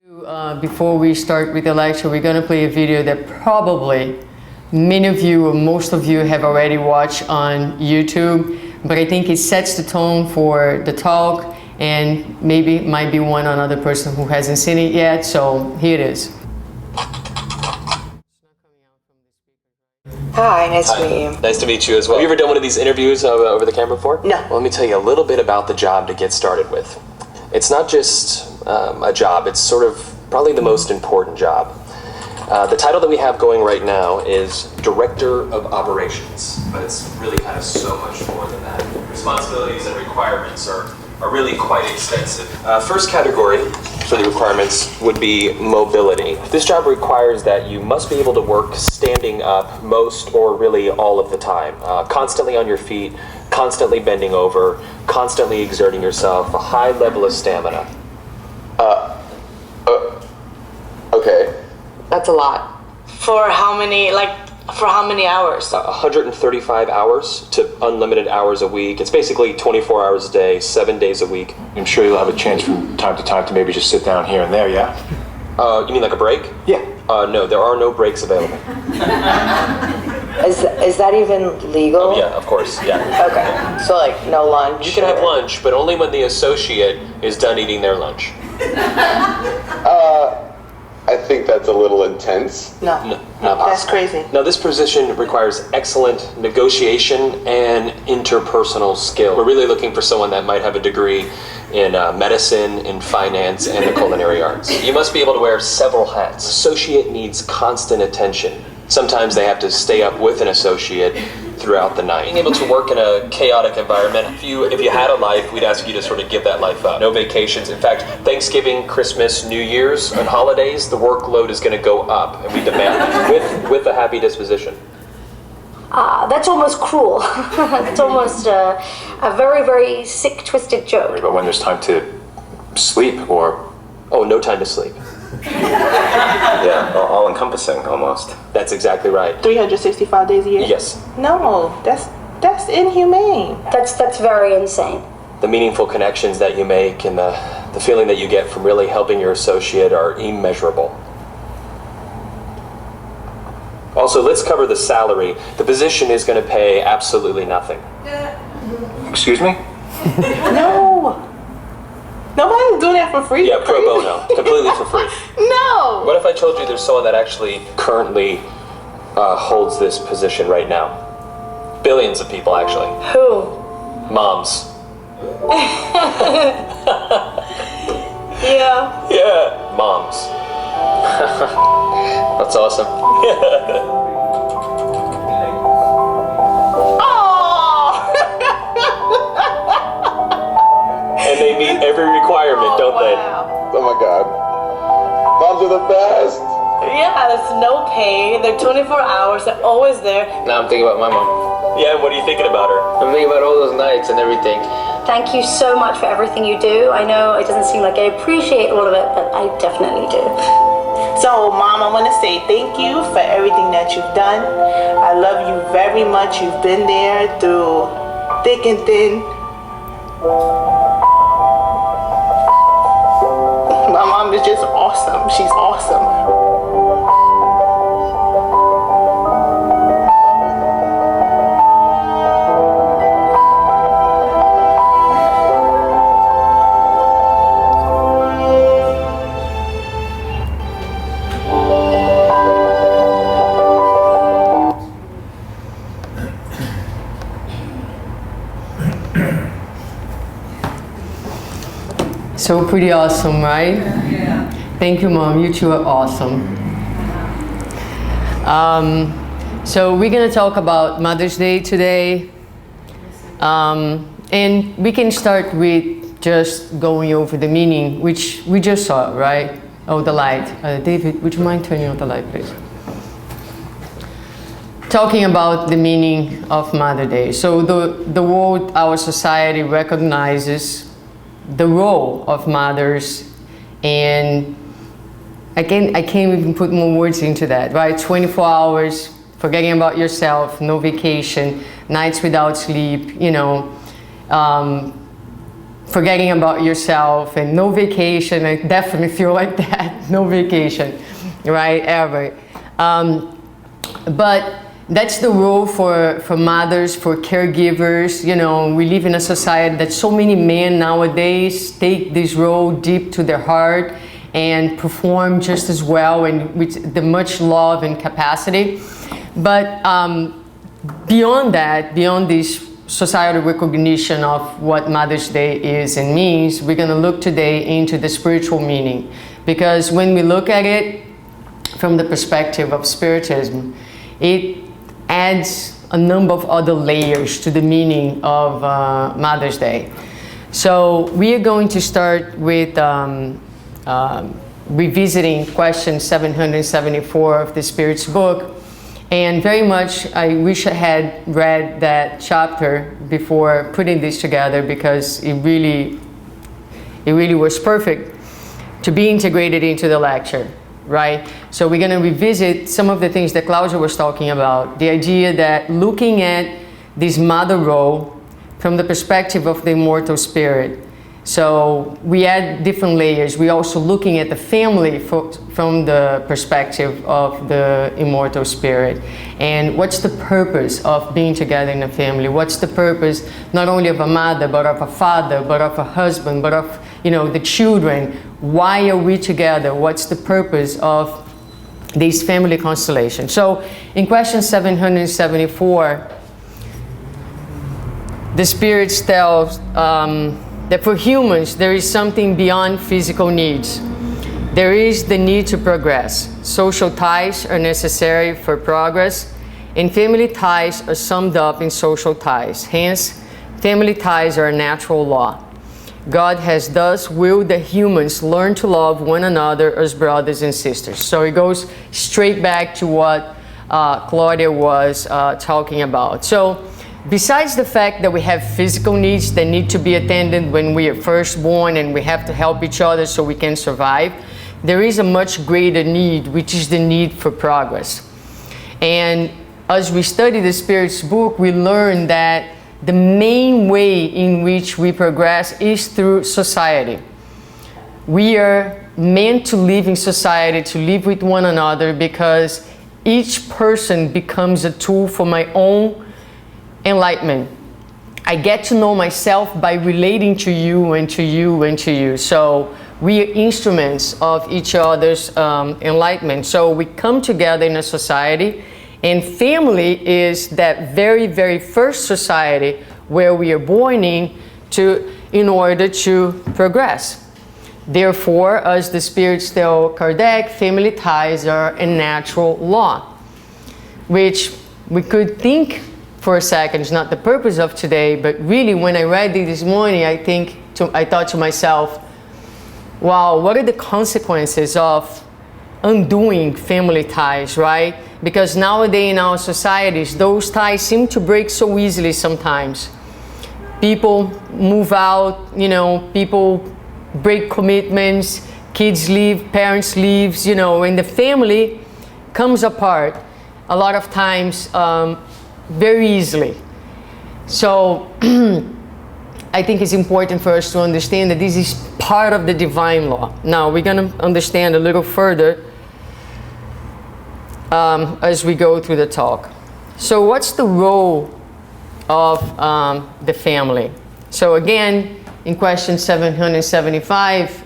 Before we start with the lecture, we're going to play a video that probably many of you or most of you have already watched on YouTube, but I think it sets the tone for the talk, and maybe might be one another person who hasn't seen it yet, so here it is. Hi, nice to meet you. Nice to meet you as well. Have you ever done one of these interviews over the camera before? No. Well, let me tell you a little bit about the job to get started with. It's not just a job, it's sort of probably the most important job. The title that we have going right now is Director of Operations, but it's really kind of so much more than that. Responsibilities and requirements are really quite extensive. First category for the requirements would be mobility. This job requires that you must be able to work standing up most or really all of the time, constantly on your feet, constantly bending over, constantly exerting yourself, a high level of stamina. Okay. That's a lot. For how many hours? 135 hours to unlimited hours a week. It's basically 24 hours a day, 7 days a week. I'm sure you'll have a chance from time to time to maybe just sit down here and there, yeah? You mean like a break? Yeah. No, there are no breaks available. Is that even legal? Oh, yeah, of course, yeah. Okay, so like no lunch? You can have lunch, but only when the associate is done eating their lunch. I think that's a little intense. No, not that's possible. crazy. Now, this position requires excellent negotiation and interpersonal skill. We're really looking for someone that might have a degree in medicine, in finance, and the culinary arts. You must be able to wear several hats. Associate needs constant attention. Sometimes they have to stay up with an associate throughout the night. Being able to work in a chaotic environment, if you had a life, we'd ask you to sort of give that life up. No vacations. In fact, Thanksgiving, Christmas, New Year's, and holidays, the workload is going to go up, and we demand that with a happy disposition. That's almost cruel. That's almost a very, very sick, twisted joke. But when there's time to sleep or... Oh, no time to sleep. Yeah, all-encompassing almost. That's exactly right. 365 days a year? Yes. No, that's inhumane. That's very insane. The meaningful connections that you make and the feeling that you get from really helping your associate are immeasurable. Also, let's cover the salary. The position is going to pay absolutely nothing. Excuse me? No. Nobody's doing that for free. Yeah, pro bono. Completely for free. No. What if I told you there's someone that actually currently holds this position right now? Billions of people, actually. Who? Moms. Yeah. Yeah, moms. That's awesome. And they meet every requirement, don't they? Oh my God. Moms are the best. Yeah, there's no pay. They're 24 hours. They're always there. Now I'm thinking about my mom. Yeah, and what are you thinking about her? I'm thinking about all those nights and everything. Thank you so much for everything you do. I know it doesn't seem like I appreciate all of it, but I definitely do. So, Mom, I want to say thank you for everything that you've done. I love you very much. You've been there through thick and thin. My mom is just awesome. She's awesome. So pretty awesome, right? Yeah. Thank you, Mom. You two are awesome. So we're going to talk about Mother's Day today. And we can start with just going over the meaning, which we just saw, right? Oh, the light. David, would you mind turning on the light, please? Talking about the meaning of Mother Day. So the world, our society recognizes the role of mothers, and I can't even put more words into that, right? 24 hours, forgetting about yourself, no vacation, nights without sleep, forgetting about yourself and no vacation. I definitely feel like that. No vacation, right? Ever. But that's the role for mothers, for caregivers. You know, we live in a society that so many men nowadays take this role deep to their heart and perform just as well and with the much love and capacity. But beyond that, beyond this societal recognition of what Mother's Day is and means, we're going to look today into the spiritual meaning. Because when we look at it from the perspective of Spiritism, it adds a number of other layers to the meaning of Mother's Day. So we are going to start with revisiting question 774 of the Spirit's book. And very much, I wish I had read that chapter before putting this together, because it really was perfect to be integrated into the lecture, right? So we're going to revisit some of the things that Claudia was talking about. The idea that looking at this mother role from the perspective of the immortal spirit. So we add different layers. We're also looking at the family from the perspective of the immortal spirit. And what's the purpose of being together in a family? What's the purpose not only of a mother, but of a father, but of a husband, but of, you know, the children? Why are we together? What's the purpose of this family constellation? So in question 774, the spirits tell that for humans, there is something beyond physical needs. There is the need to progress. Social ties are necessary for progress, and family ties are summed up in social ties. Hence, family ties are a natural law. God has thus willed that humans learn to love one another as brothers and sisters. So it goes straight back to what Claudia was talking about. So, besides the fact that we have physical needs that need to be attended when we are first born and we have to help each other so we can survive, there is a much greater need, which is the need for progress. And as we study the Spirit's book, we learn that the main way in which we progress is through society. We are meant to live in society, to live with one another, because each person becomes a tool for my own enlightenment. I get to know myself by relating to you and to you and to you. So we are instruments of each other's enlightenment. So we come together in a society, and family is that very, very first society where we are born in order to progress. Therefore, as the spirits tell Kardec, family ties are a natural law, which we could think for a second is not the purpose of today, but really when I read it this morning, I thought to myself, wow, what are the consequences of undoing family ties, right? Because nowadays in our societies, those ties seem to break so easily sometimes. People move out, you know, people break commitments, kids leave, parents leave, you know, and the family comes apart a lot of times very easily. So I think it's important for us to understand that this is part of the divine law. Now we're going to understand a little further as we go through the talk. So what's the role of the family? So again, in question 775,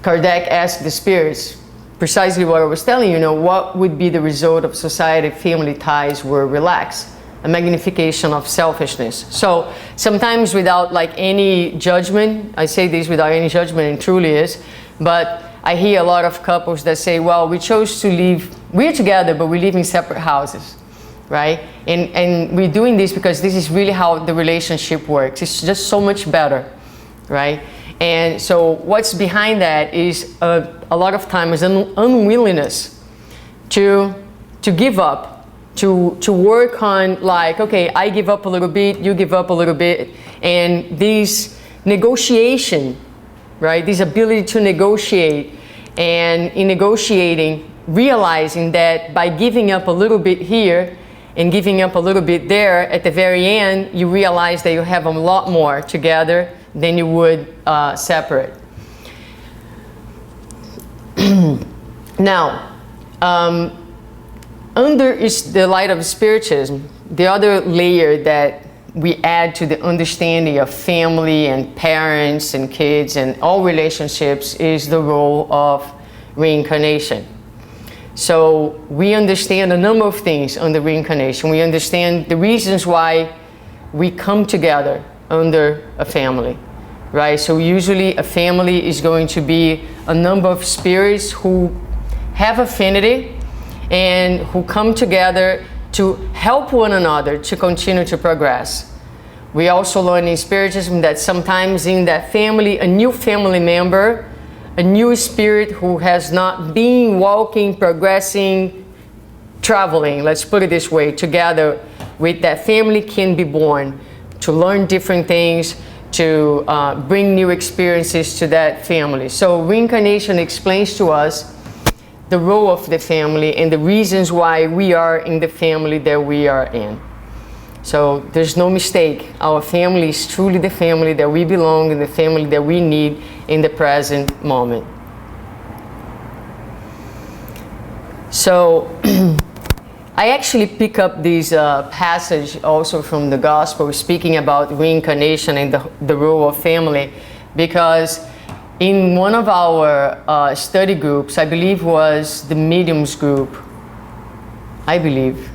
Kardec asked the spirits precisely what I was telling you, what would be the result of society if family ties were relaxed? A magnification of selfishness. So sometimes without like any judgment, I say this without any judgment, and truly is, but I hear a lot of couples that say, well, we chose to live, we're together, but we live in separate houses, right? And we're doing this because this is really how the relationship works. It's just so much better, right? And so what's behind that is a lot of times an unwillingness to give up, to work on like, okay, I give up a little bit, you give up a little bit, and this negotiation, right? This ability to negotiate, and in negotiating, realizing that by giving up a little bit here and giving up a little bit there, at the very end, you realize that you have a lot more together than you would separate. Now, under the light of Spiritism, the other layer that we add to the understanding of family and parents and kids and all relationships is the role of reincarnation. So we understand a number of things under reincarnation. We understand the reasons why we come together under a family, right? So usually a family is going to be a number of spirits who have affinity and who come together to help one another to continue to progress. We also learn in Spiritism that sometimes in that family, a new family member, a new spirit who has not been walking, progressing, traveling, let's put it this way, together with that family can be born to learn different things, to bring new experiences to that family. So reincarnation explains to us the role of the family and the reasons why we are in the family that we are in. So there's no mistake. Our family is truly the family that we belong and the family that we need in the present moment. So I actually pick up this passage also from the Gospel speaking about reincarnation and the role of family, because in one of our study groups, I believe was the mediums group, I believe,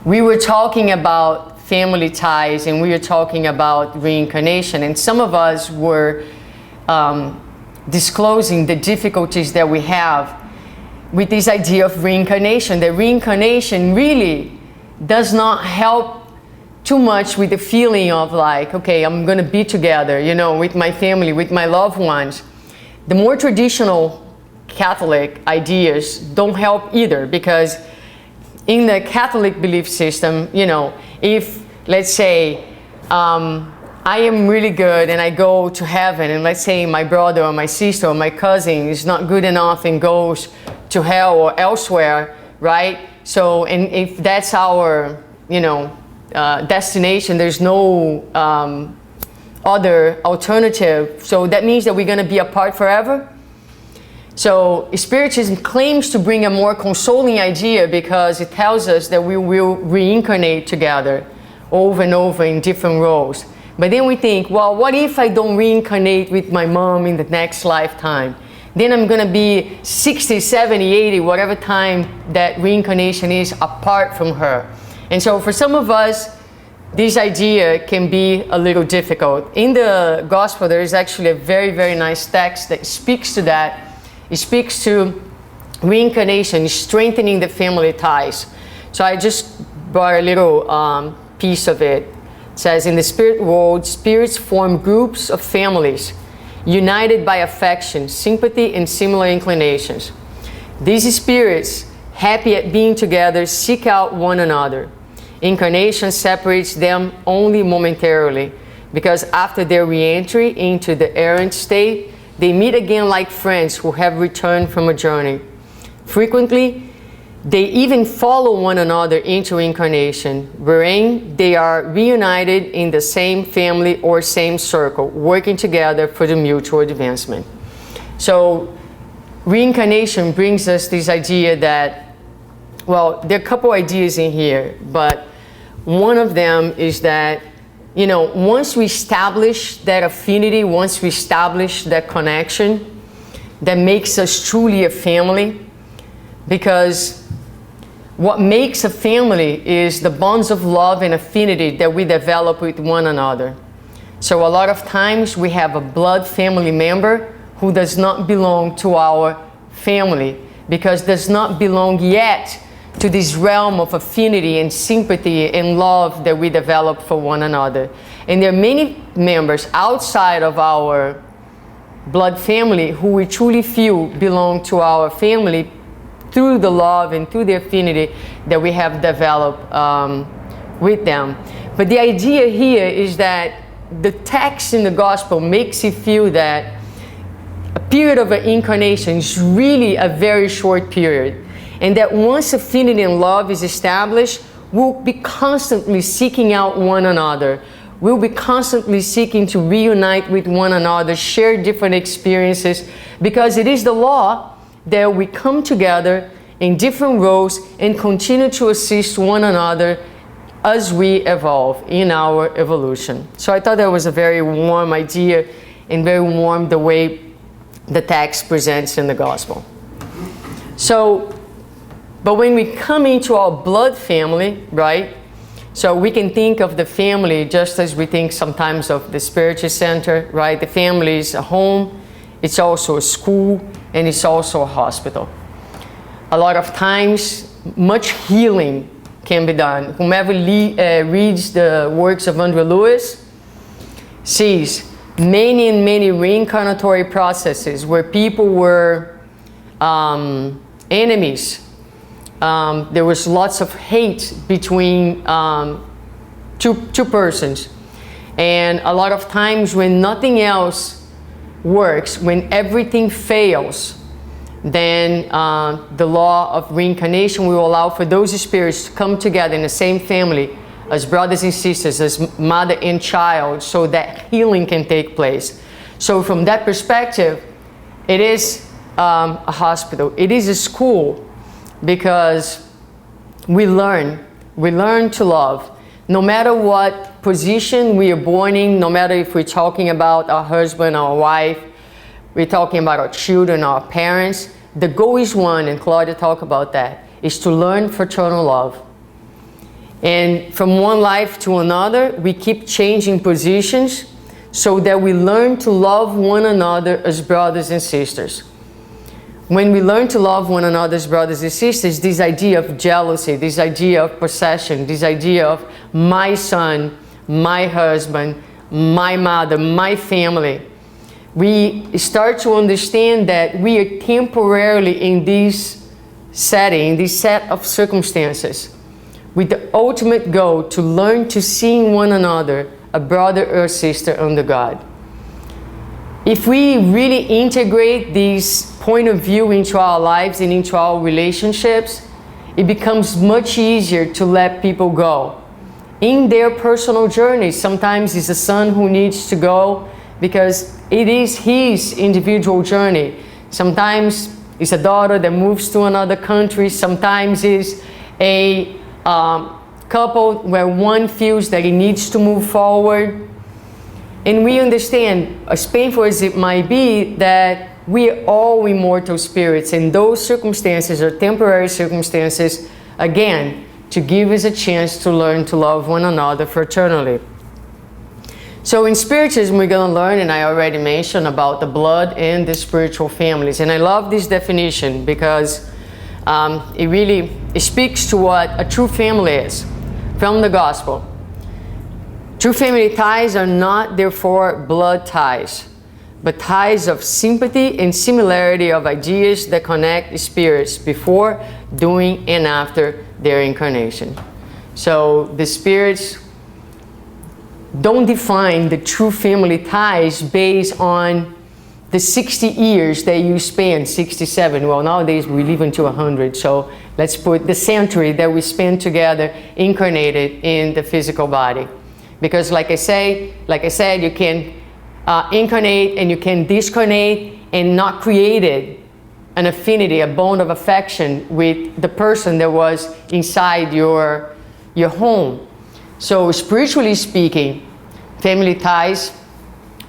we were talking about family ties and we were talking about reincarnation, and some of us were disclosing the difficulties that we have with this idea of reincarnation. That reincarnation really does not help too much with the feeling of like, okay, I'm gonna be together, you know, with my family, with my loved ones. The more traditional Catholic ideas don't help either, because in the Catholic belief system, you know, if, let's say, I am really good and I go to heaven, and let's say my brother or my sister or my cousin is not good enough and goes to hell or elsewhere, right? So, and if that's our, you know, destination, there's no other alternative. So that means that we're going to be apart forever. So Spiritism claims to bring a more consoling idea, because it tells us that we will reincarnate together over and over in different roles. But then we think, well, what if I don't reincarnate with my mom in the next lifetime? Then I'm going to be 60, 70, 80, whatever time that reincarnation is, apart from her. And so for some of us, this idea can be a little difficult. In the Gospel, there is actually a very, very nice text that speaks to that. It speaks to reincarnation, strengthening the family ties. So I just brought a little piece of it. It says, in the spirit world, spirits form groups of families, united by affection, sympathy, and similar inclinations. These spirits, happy at being together, seek out one another. Incarnation separates them only momentarily, because after their re-entry into the errant state, they meet again like friends who have returned from a journey. Frequently, they even follow one another into incarnation, wherein they are reunited in the same family or same circle, working together for the mutual advancement. So, reincarnation brings us this idea that, well, there are a couple ideas in here, but one of them is that, you know, once we establish that affinity, once we establish that connection, that makes us truly a family, because what makes a family is the bonds of love and affinity that we develop with one another. So a lot of times we have a blood family member who does not belong to our family, because does not belong yet to this realm of affinity and sympathy and love that we develop for one another. And there are many members outside of our blood family who we truly feel belong to our family through the love and through the affinity that we have developed with them. But the idea here is that the text in the Gospel makes you feel that a period of an incarnation is really a very short period. And that once affinity and love is established, we'll be constantly seeking out one another. We'll be constantly seeking to reunite with one another, share different experiences, because it is the law that we come together in different roles and continue to assist one another as we evolve in our evolution. So I thought that was a very warm idea and very warm the way the text presents in the gospel. So, but when we come into our blood family, right? So we can think of the family just as we think sometimes of the Spiritist Center, right? The family is a home, it's also a school, and it's also a hospital. A lot of times, much healing can be done. Whomever reads the works of Andrew Lewis sees many and many reincarnatory processes where people were enemies. There was lots of hate between two persons. And a lot of times when nothing else works, when everything fails, then the law of reincarnation will allow for those spirits to come together in the same family as brothers and sisters, as mother and child, so that healing can take place. So from that perspective, it is a hospital. It is a school, because we learn to love. No matter what position we are born in, no matter if we're talking about our husband, our wife, we're talking about our children, our parents, the goal is one, and Claudia talked about that, is to learn fraternal love. And from one life to another, we keep changing positions so that we learn to love one another as brothers and sisters. When we learn to love one another as brothers and sisters, this idea of jealousy, this idea of possession, this idea of my son, my husband, my mother, my family, we start to understand that we are temporarily in this setting, in this set of circumstances, with the ultimate goal to learn to see in one another a brother or a sister under God. If we really integrate this point of view into our lives and into our relationships, it becomes much easier to let people go. In their personal journey, sometimes it's a son who needs to go because it is his individual journey. Sometimes it's a daughter that moves to another country. Sometimes it's a couple where one feels that he needs to move forward. And we understand, as painful as it might be, that we are all immortal spirits, and those circumstances are temporary circumstances, again, to give us a chance to learn to love one another fraternally. So in Spiritism, we're going to learn, and I already mentioned, about the blood and the spiritual families. And I love this definition because it speaks to what a true family is from the gospel. True family ties are not, therefore, blood ties, but ties of sympathy and similarity of ideas that connect spirits before, during, and after their incarnation. So the spirits don't define the true family ties based on the 60 years that you spend, 67. Well, nowadays we live into 100, so let's put the century that we spend together incarnated in the physical body. Because like I said, you can incarnate and you can discarnate and not created an affinity, a bond of affection with the person that was inside your home. So spiritually speaking, family ties,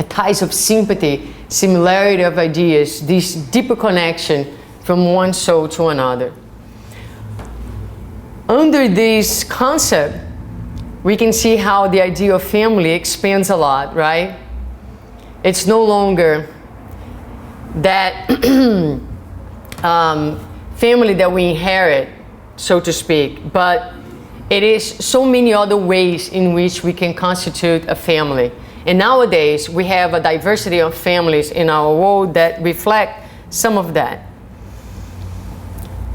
ties of sympathy, similarity of ideas, this deeper connection from one soul to another. Under this concept, we can see how the idea of family expands a lot, right? It's no longer that family that we inherit, so to speak, but it is so many other ways in which we can constitute a family. And nowadays, we have a diversity of families in our world that reflect some of that.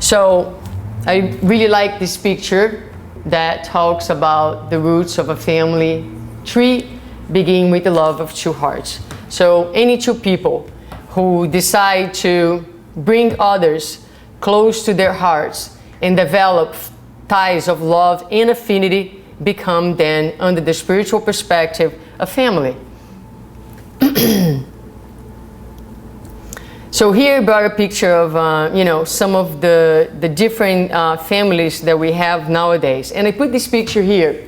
So I really like this picture that talks about the roots of a family tree begin with the love of two hearts. So any two people who decide to bring others close to their hearts and develop ties of love and affinity become then, under the spiritual perspective, a family. So here I brought a picture of, you know, some of the different families that we have nowadays. And I put this picture here.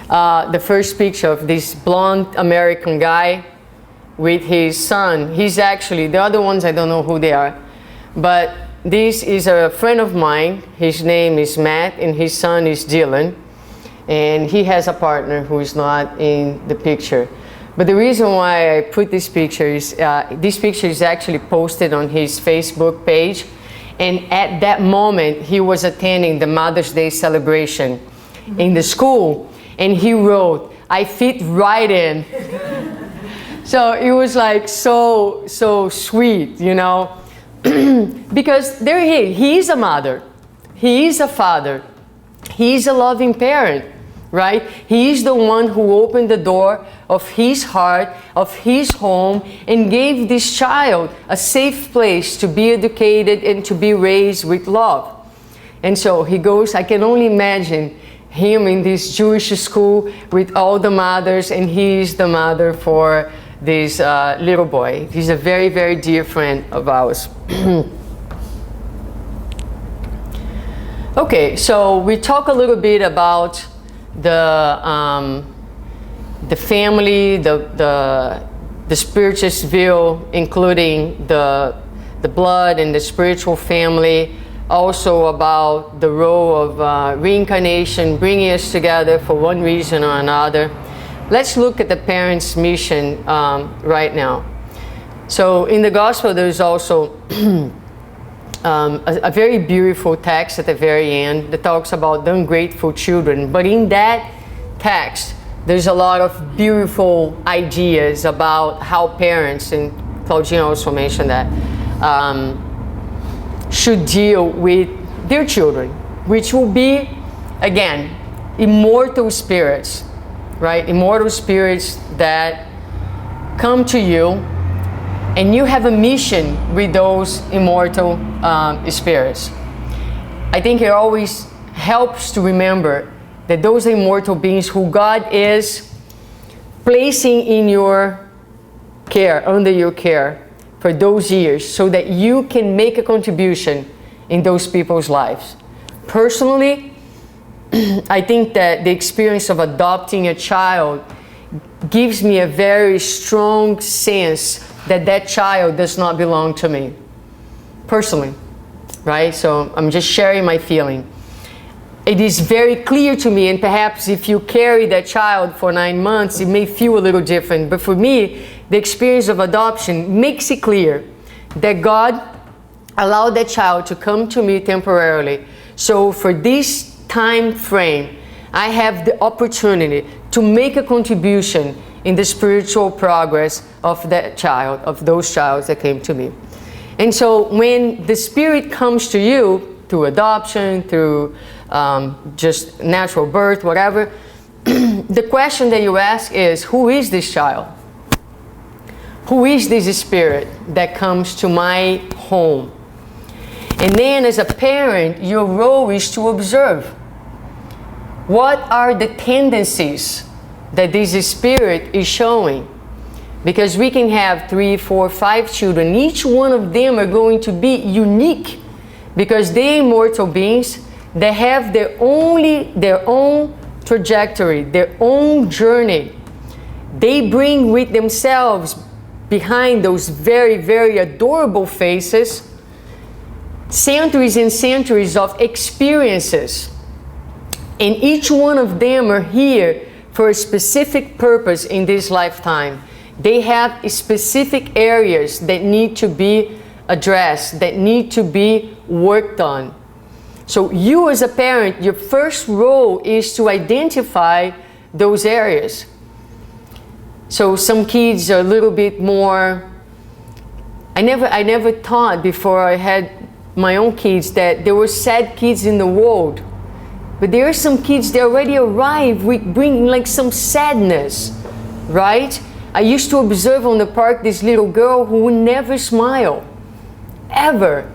The first picture of this blonde American guy with his son. He's actually, the other ones I don't know who they are. But this is a friend of mine. His name is Matt and his son is Dylan. And he has a partner who is not in the picture. But the reason why I put this picture is actually posted on his Facebook page. And at that moment, he was attending the Mother's Day celebration in the school. And he wrote, "I fit right in." So it was like so sweet, you know. Because there he's a mother. He's a father. He's a loving parent. Right? He's the one who opened the door of his heart, of his home, and gave this child a safe place to be educated and to be raised with love. And so he goes, I can only imagine him in this Jewish school with all the mothers, and he's the mother for this little boy. He's a very, very dear friend of ours. Okay, so we talk a little bit about the family, the Spiritist view, including the blood and the spiritual family, also about the role of reincarnation, bringing us together for one reason or another. Let's look at the parents' mission right now. So in the Gospel, there's also a very beautiful text at the very end that talks about the ungrateful children. But in that text, there's a lot of beautiful ideas about how parents, and Claudine also mentioned that, should deal with their children, which will be, again, immortal spirits, right? Immortal spirits that come to you, and you have a mission with those immortal spirits. I think it always helps to remember that those immortal beings who God is placing in your care, under your care for those years, so that you can make a contribution in those people's lives. Personally, I think that the experience of adopting a child gives me a very strong sense that that child does not belong to me, personally, right? So I'm just sharing my feeling. It is very clear to me, and perhaps if you carry that child for 9 months, it may feel a little different. But for me, the experience of adoption makes it clear that God allowed that child to come to me temporarily. So for this time frame, I have the opportunity to make a contribution in the spiritual progress of that child, of those childs that came to me. And so when the spirit comes to you, through adoption, through just natural birth, whatever, the question that you ask is, who is this child? Who is this spirit that comes to my home? And then as a parent, your role is to observe. What are the tendencies that this spirit is showing? Because we can have 3, 4, 5 children. Each one of them are going to be unique, because they're immortal beings that have their own trajectory, their own journey. They bring with themselves, behind those very, very adorable faces, centuries and centuries of experiences. And each one of them are here for a specific purpose in this lifetime. They have specific areas that need to be addressed, that need to be worked on. So you as a parent, your first role is to identify those areas. So some kids are a little bit more, I never thought before I had my own kids that there were sad kids in the world. But there are some kids that already arrive with bringing like some sadness, right? I used to observe on the park this little girl who would never smile, ever.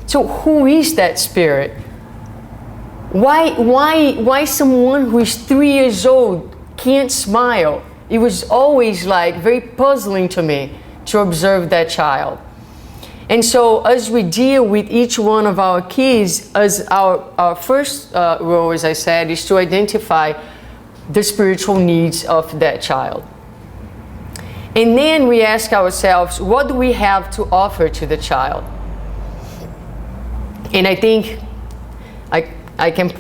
So who is that spirit? Why someone who is 3 years old can't smile? It was always like very puzzling to me to observe that child. And so as we deal with each one of our kids, as our first role, as I said, is to identify the spiritual needs of that child. And then we ask ourselves, what do we have to offer to the child? And I think I can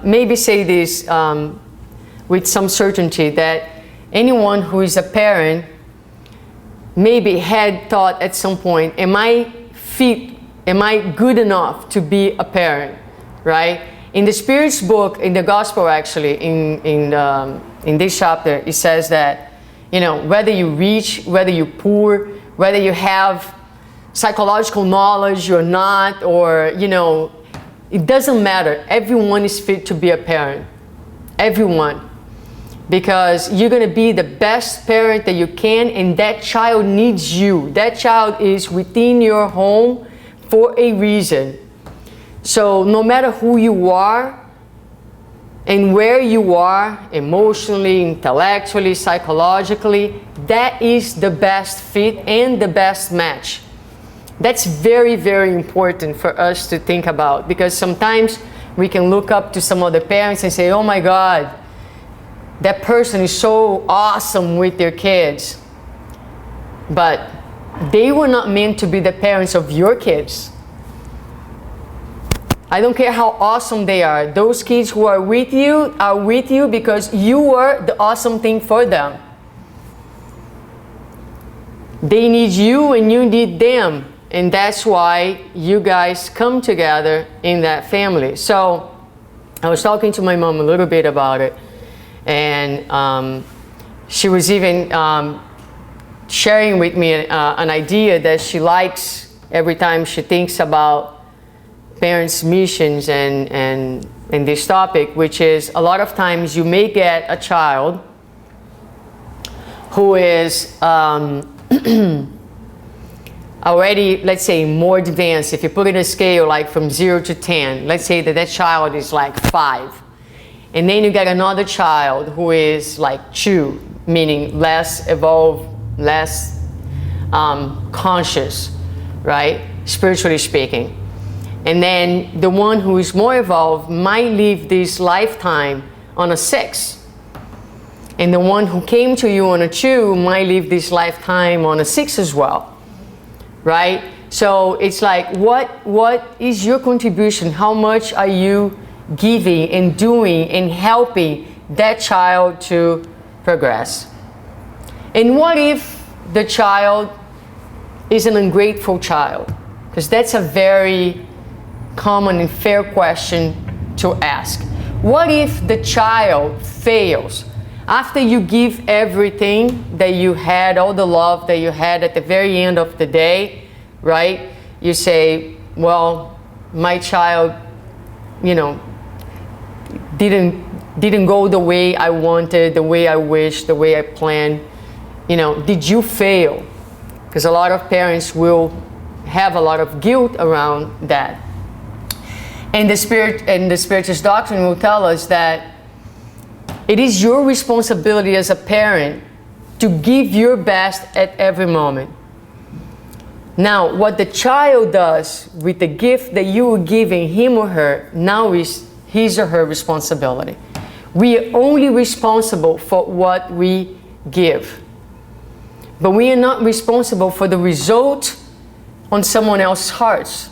maybe say this with some certainty, that anyone who is a parent maybe had thought at some point, am I good enough to be a parent, right? In the Spirit's book, in the Gospel actually, in this chapter, it says that, you know, whether you're rich, whether you're poor, whether you have psychological knowledge or not, or, you know, it doesn't matter. Everyone is fit to be a parent. Everyone. Because you're going to be the best parent that you can, and that child needs you. That child is within your home for a reason. So no matter who you are and where you are, emotionally, intellectually, psychologically, that is the best fit and the best match. That's very, very important for us to think about, because sometimes we can look up to some other parents and say, oh my God, that person is so awesome with their kids. But they were not meant to be the parents of your kids. I don't care how awesome they are. Those kids who are with you because you were the awesome thing for them. They need you and you need them. And that's why you guys come together in that family. So I was talking to my mom a little bit about it. And she was even sharing with me an idea that she likes every time she thinks about parents' missions and this topic, which is a lot of times you may get a child who is already, let's say, more advanced. If you put it in a scale like from 0 to 10, let's say that child is like 5. And then you get another child who is like 2, meaning less evolved, less conscious, right? Spiritually speaking. And then the one who is more evolved might live this lifetime on a 6. And the one who came to you on a 2 might live this lifetime on a 6 as well, right? So it's like, what is your contribution? How much are you giving and doing and helping that child to progress? And what if the child is an ungrateful child? Because that's a very common and fair question to ask. What if the child fails? After you give everything that you had, all the love that you had at the very end of the day, right? You say, well, my child, you know, didn't go the way I wanted, the way I wished, the way I planned. You know, did you fail? Because a lot of parents will have a lot of guilt around that. And the Spiritist doctrine will tell us that it is your responsibility as a parent to give your best at every moment. Now, what the child does with the gift that you are giving him or her now is his or her responsibility. We are only responsible for what we give. But we are not responsible for the result on someone else's hearts.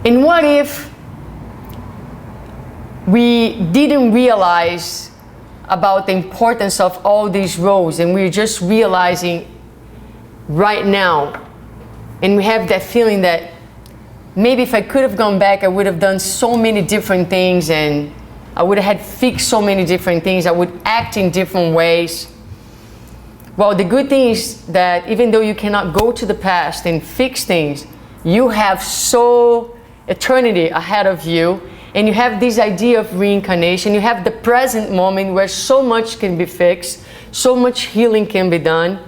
And what if we didn't realize about the importance of all these roles, and we're just realizing right now, and we have that feeling that maybe if I could have gone back, I would have done so many different things, and I would have had fixed so many different things, I would act in different ways. Well, the good thing is that even though you cannot go to the past and fix things, you have so eternity ahead of you, and you have this idea of reincarnation. You have the present moment where so much can be fixed, so much healing can be done.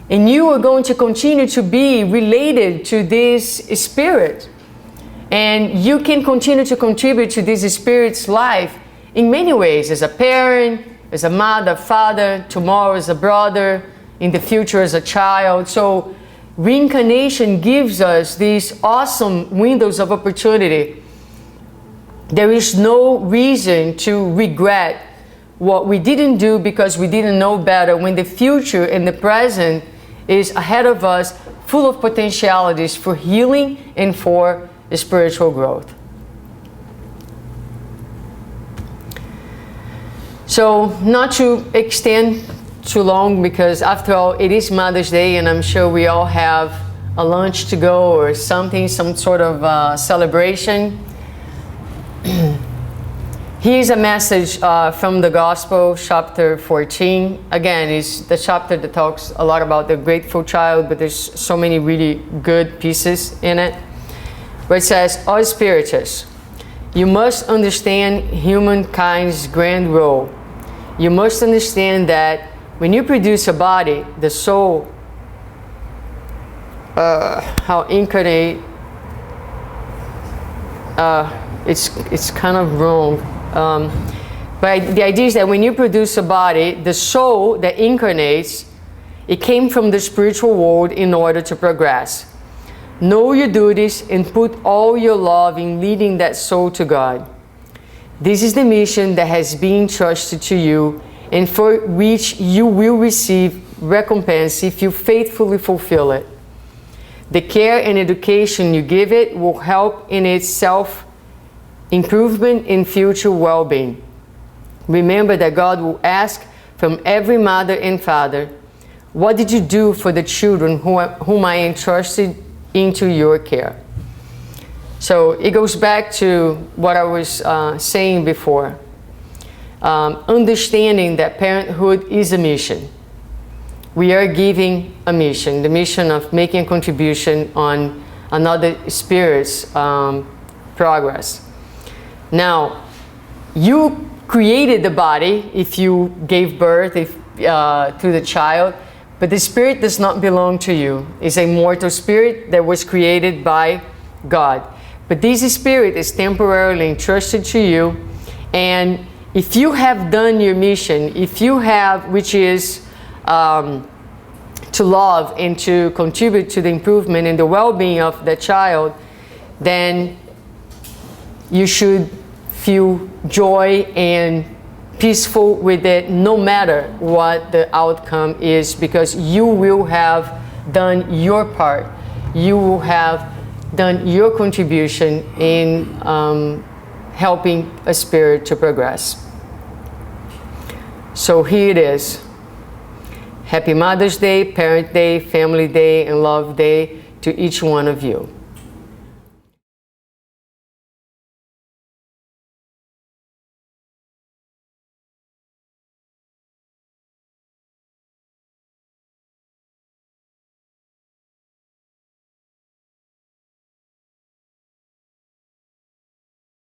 And you are going to continue to be related to this spirit. And you can continue to contribute to this spirit's life in many ways, as a parent, as a mother, father, tomorrow as a brother, in the future as a child. So reincarnation gives us these awesome windows of opportunity. There is no reason to regret what we didn't do because we didn't know better, when the future and the present is ahead of us, full of potentialities for healing and for spiritual growth. So, not to extend too long, because after all, it is Mother's Day, and I'm sure we all have a lunch to go or something, some sort of celebration. Here's a message from the Gospel, chapter 14. Again, it's the chapter that talks a lot about the grateful child, but there's so many really good pieces in it. Where it says, "O Spiritists, you must understand humankind's grand role. You must understand that when you produce a body, the soul, how incarnate, it's kind of wrong. But the idea is that when you produce a body, the soul that incarnates, it came from the spiritual world in order to progress. Know your duties and put all your love in leading that soul to God. This is the mission that has been entrusted to you, and for which you will receive recompense if you faithfully fulfill it. The care and education you give it will help in its self-improvement and future well-being. Remember that God will ask from every mother and father, what did you do for the children whom I entrusted into your care?" So it goes back to what I was saying before. Understanding that parenthood is a mission. We are giving a mission, the mission of making a contribution on another spirit's progress. Now, you created the body if you gave birth to the child, but the spirit does not belong to you. It's a mortal spirit that was created by God. But this spirit is temporarily entrusted to you, and if you have done your mission, if you have, which is to love and to contribute to the improvement and the well-being of the child, then you should feel joy and peaceful with it, no matter what the outcome is, because you will have done your part. You will have done your contribution in helping a spirit to progress. So here it is. Happy Mother's Day, Parent Day, Family Day, and Love Day to each one of you.